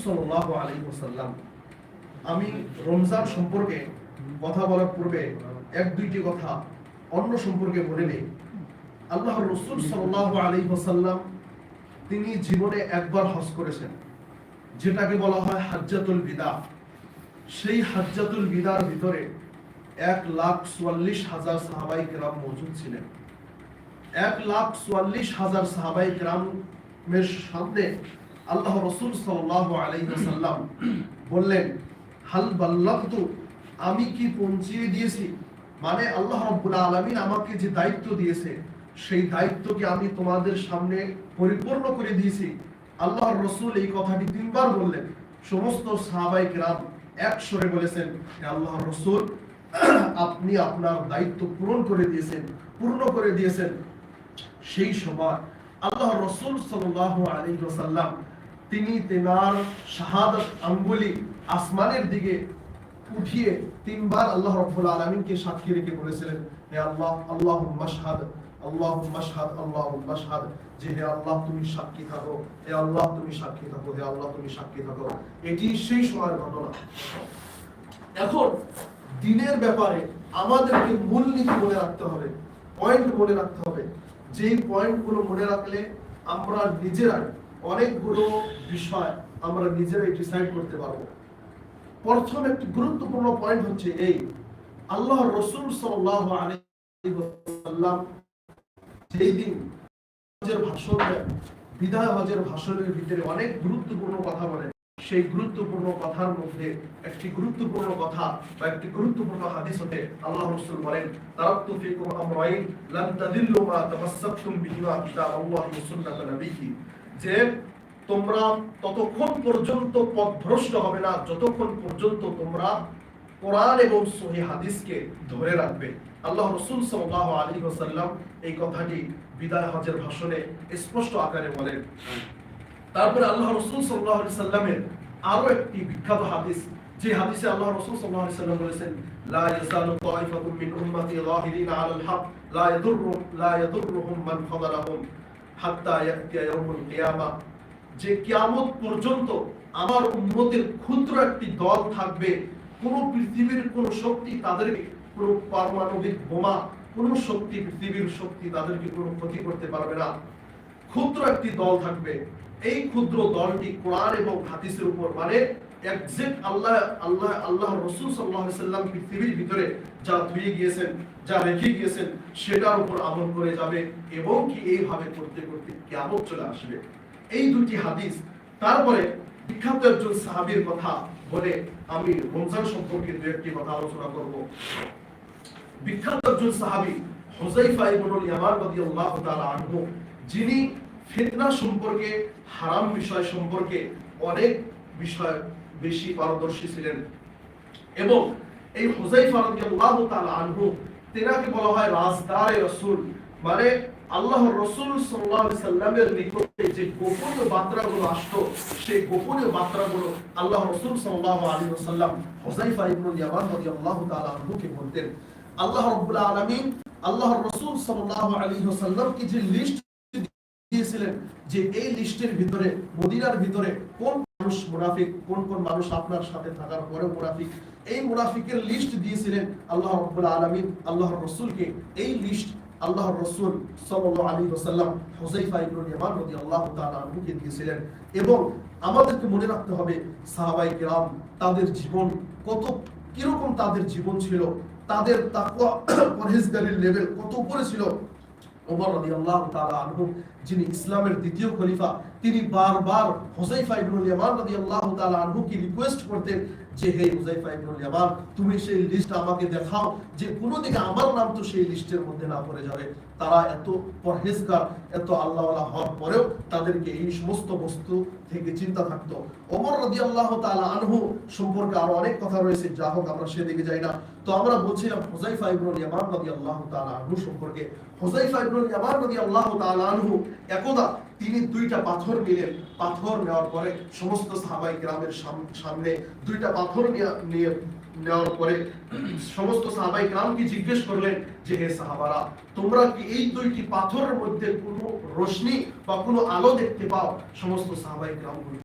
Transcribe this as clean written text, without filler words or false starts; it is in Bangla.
সাল্লাল্লাহু আলাইহি ওয়াসাল্লাম, আমি রমজান সম্পর্কে কথা বলার পূর্বে এক দুইটি কথা অন্য সম্পর্কে বলে নেই। আল্লাহর রাসূল সাল্লাল্লাহু আলাইহি ওয়াসাল্লাম তিনি জীবনে একবার হজ করেছেন, যেটাকে বলা হয় হাজ্জাতুল বিদা। সেই হাজ্জাতুল বিদার ভিতরে 1,44,000 সাহাবায়ে কেরাম মওজুদ ছিলেন। 1,44,000 সাহাবায়ে কেরামের সামনে আল্লাহ রাসূল সাল্লাল্লাহু আলাইহি ওয়াসাল্লাম বললেন, হাল বাল্লাগতু, আমি কি পৌঁছিয়ে দিয়েছি? মানে আল্লাহ রাব্বুল আলামিন আমাকে যে দায়িত্ব দিয়েছে সেই দায়িত্বকে আমি তোমাদের সামনে পরিপূর্ণ করে দিয়েছি। আল্লাহর রাসূল এই কথাটি তিনবার বললেন। সমস্ত সাহাবায়ে কেরাম এক সুরে বলেছেন, হে আল্লাহর রাসূল, আপনি আপনার দায়িত্ব পূর্ণ করে দিয়েছেন। সেই সময় আল্লাহর রাসূল সাল্লাল্লাহু আলাইহি ওয়াসাল্লাম তিনি তেনার শাহাদাত আঙ্গুলি আসমানের দিকে উঠিয়ে তিনবার আল্লাহ রাব্বুল আলামিনকে সাক্ষী রেখে বলেছিলেন, হে আল্লাহ, আল্লাহুম্মা শাহাদ, আল্লাহুম্মা শাহাদ, আল্লাহুম্মা শাহাদ, যে হে আল্লাহ তুমি সাক্ষী থাকো, হে আল্লাহ তুমি সাক্ষী থাকো, হে আল্লাহ তুমি সাক্ষী থাকো। এটি সেই সময়ের ঘটনা। এখন দিনের ব্যাপারে আমাদেরকে মূলনীতি মনে রাখতে হবে, পয়েন্ট মনে রাখতে হবে। যেই পয়েন্টগুলো মনে রাখলে আমরা নিজেরাই অনেকগুলো বিষয় আমরা নিজেরাই ডিসাইড করতে পারবো। প্রথম একটি গুরুত্বপূর্ণ পয়েন্ট হচ্ছে এই, আল্লাহর রাসূল সাল্লাল্লাহু আলাইহি ওয়াসাল্লাম যেই দিন হজের ভাষণ দেন, বিদায় হজের ভাষণের ভিতরে অনেক গুরুত্বপূর্ণ কথা বলেন। সেই গুরুত্বপূর্ণ কথার মধ্যে একটি গুরুত্বপূর্ণ কথা বা একটি গুরুত্বপূর্ণ হাদিস হতে আল্লাহ রাসূল বলেন, তারাকতু ফিকুম আমরাইন লান তাদিল্লু মা তামাসসাকতুম বিহিমা কিতাবাল্লাহি ওয়া সুন্নাত নবিয়্যি, যে তোমরা ততক্ষণ পর্যন্ত পথভ্রষ্ট হবে না যতক্ষণ পর্যন্ত তোমরা কোরআন এবং সহিহ হাদিসকে ধরে রাখবে। আল্লাহ রাসূল সাল্লাল্লাহু আলাইহি ওয়াসাল্লাম এই কথাটি বিদায় হজের ভাষণে স্পষ্ট আকারে বলেন। তারপরে আল্লাহ রাসূল সাল্লাল্লাহু আলাইহি ওয়াসাল্লামের আরো একটি বিখ্যাত হাদিস, যে হাদিসে আল্লাহ রাসূল সাল্লাল্লাহু আলাইহি ওয়াসাল্লাম বলেছেন, লা ইয়াজালু তাইফাতুম মিন উম্মতি যাহিরিনা আলাল হক লা ইয়াদুররুহুম মান খাযালাহুম হাত্তা ইয়াতিয়া ইয়াউমুল কিয়ামাহ, যে কিয়ামত পর্যন্ত আমার উম্মতের ক্ষুদ্র একটি দল থাকবে, কোন পৃথিবীর কোন শক্তি তাদেরকে, কোন পারমাণবিক বোমা, কোন শক্তি, পৃথিবীর শক্তি তাদেরকে কোনো ক্ষতি করতে পারবে না। ক্ষুদ্র একটি দল থাকবে। এই ক্ষুদ্র দলটি কোরআন এবং হাদিসের উপর, মানে এক্সাক্ট আল্লাহ রাসূল সাল্লাল্লাহু আলাইহি ওয়াসাল্লাম পৃথিবীর ভিতরে যা ধুয়ে গিয়েছেন, যা রেখে গিয়েছেন সেটার উপর আমল করে যাবে এবং কি এইভাবে করতে করতে কিয়ামত চলে আসবে। এই দুটি হাদিস। তারপরে বিখ্যাত একজন সাহাবীর কথা বলে আমি রমজান সম্পর্কে দু একটি কথা আলোচনা করব। বিখ্যাত একজন সাহাবী হুযায়ফা ইবনুল ইয়ামান রাদিয়াল্লাহু তাআলা আনহু, যিনি ফিতনা সম্পর্কে, হারাম বিষয় সম্পর্কে অনেক বিষয় বেশি পারদর্শী ছিলেন। এবং এই হুযায়ফা রাদিয়াল্লাহু তাআলা আনহু, তেনাকে বলা হয় রাজদারে রাসূল, মানে আল্লাহর রাসূল সাল্লাল্লাহু আলাইহি সাল্লামের নিকটে যে গোপনীয় বার্তাগুলো আসতো, সেই গোপনীয় বার্তাগুলো আল্লাহর রাসূল সাল্লাল্লাহু আলাইহি ওয়াসাল্লাম হুযায়ফা ইবনুল ইয়ামান রাদিয়াল্লাহু তাআলা আনহুকে বলতেন। আল্লাহ রাব্বুল আলামিন আল্লাহর রাসূল সাল্লাল্লাহু আলাইহি ওয়াসাল্লামকে যে লিস্ট দিয়েছিলেন, যে এই লিস্টের ভিতরে, মদিনার ভিতরে কোন মানুষ মুনাফিক, কোন কোন মানুষ আপনার সাথে থাকার পরেও মুনাফিক, এই মুনাফিকের লিস্ট দিয়েছিলেন আল্লাহ রাব্বুল আলামিন আল্লাহর রাসূলকে। এই লিস্ট আল্লাহর রাসূল সাল্লাল্লাহু আলাইহি ওয়াসাল্লাম হুযায়ফা ইবনুল ইয়ামান রাদিয়াল্লাহু তাআলা আনহুকে দিয়েছিলেন। এবং আমাদেরকে মনে রাখতে হবে সাহাবায়ে কেরাম তাদের জীবন কত কিরকম তাদের জীবন ছিল, তাদের তাকওয়া পরহেজগারির লেভেল কত উপরে ছিল। ওমর রাদিয়াল্লাহু তাআলা আনহু, যিনি ইসলামের দ্বিতীয় খলিফা, তিনি বারবার হুযায়ফা ইবনুল ইয়ামান রাদিয়াল্লাহু তাআলা আনহুকে রিকোয়েস্ট করতেন যে হে হুযায়ফা ইবনুল ইয়ামান, তুমি সেই লিস্ট আমাকে দেখাও, যে কোনো দিকে আমার নাম তো সেই লিস্টের মধ্যে না পড়ে যাবে। তারা এত পরহেজগার, এত আল্লাহওয়ালা হওয়ার পরেও তাদেরকে এই সমস্ত বস্তু থেকে চিন্তা থাকতো। ওমর রাদিয়াল্লাহু তাআলা আনহু সম্পর্কে আরো অনেক কথা রয়েছে, যা হোক আমরা সেদিকে যাই না। তো আমরা বলছিলাম হুযায়ফা ইবনুল ইয়ামান রাদিয়াল্লাহু তাআলা আনহু সম্পর্কে। হুযায়ফা ইবনুল ইয়ামান রাদিয়াল্লাহু তাআলা আনহু একদা তিনি দুইটা পাথর নিলেন। পাথর নেওয়ার পরে সমস্ত সাহাবায়ে কেরামের সামনে দুইটা পাথর নেওয়ার পরে সমস্ত সাহাবায়ে কেরামকে জিজ্ঞেস করলেন যে হে সাহাবারা, তোমরা কি এই দুইটি পাথরের মধ্যে কোনো রোশনি বা কোনো আলো দেখতে পাও? সমস্ত সাহাবায়ে কেরাম